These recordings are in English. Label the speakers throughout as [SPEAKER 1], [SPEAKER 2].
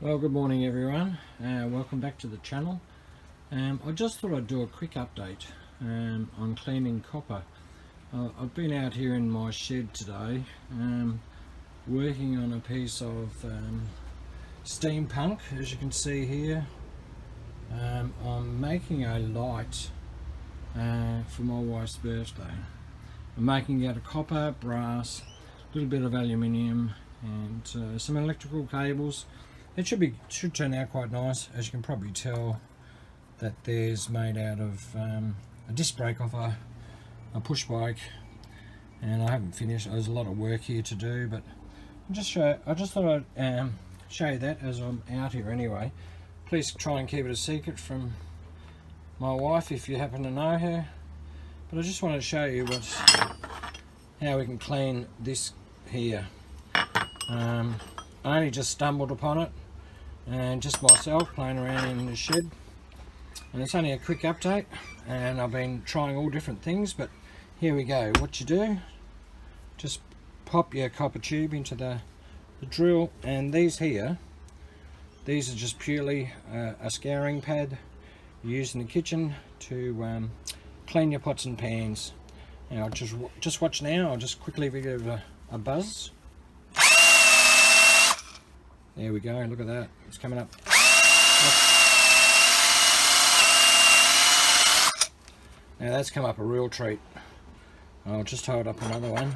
[SPEAKER 1] Well, good morning everyone. Welcome back to the channel. I just thought I'd do a quick update on cleaning copper. I've been out here in my shed today working on a piece of steampunk, as you can see here. I'm making a light for my wife's birthday. I'm making it out of copper, brass, a little bit of aluminium and some electrical cables. It should turn out quite nice. As you can probably tell, that there's made out of a disc brake off a push bike, and I haven't finished. There's a lot of work here to do, but I just thought I'd show you that as I'm out here anyway. Please try and keep it a secret from my wife if you happen to know her. But I just wanted to show you how we can clean this here. I only just stumbled upon it, and just myself playing around in the shed, and it's only a quick update, and I've been trying all different things, but here we go. What you do, just pop your copper tube into the drill, and these are just purely a scouring pad used in the kitchen to clean your pots and pans. Now just watch now. I'll just quickly give it a buzz. There we go, look at that, it's coming up. Now that's come up a real treat. I'll just hold up another one,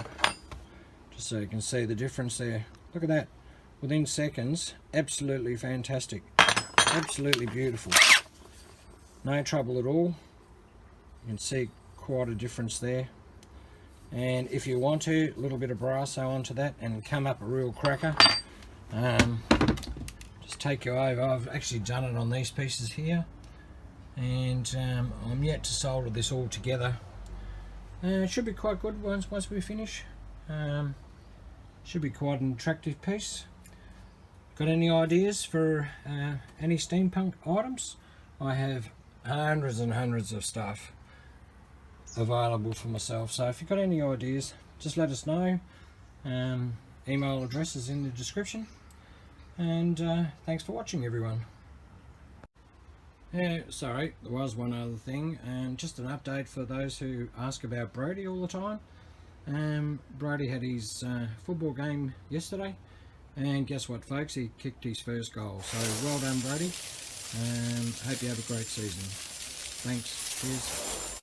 [SPEAKER 1] just so you can see the difference there. Look at that, within seconds, absolutely fantastic. Absolutely beautiful. No trouble at all. You can see quite a difference there. And if you want to, a little bit of brasso onto that and come up a real cracker. Just take you over. I've actually done it on these pieces here, and I'm yet to solder this all together. It should be quite good once we finish. Should be quite an attractive piece. Got any ideas for any steampunk items? I have hundreds and hundreds of stuff available for myself, so if you've got any ideas, just let us know. Email address is in the description. And thanks for watching everyone. Yeah, sorry, there was one other thing, and just an update for those who ask about Brody all the time. Brody had his football game yesterday, and guess what folks, he kicked his first goal, so well done Brody. Hope you have a great season. Thanks, cheers.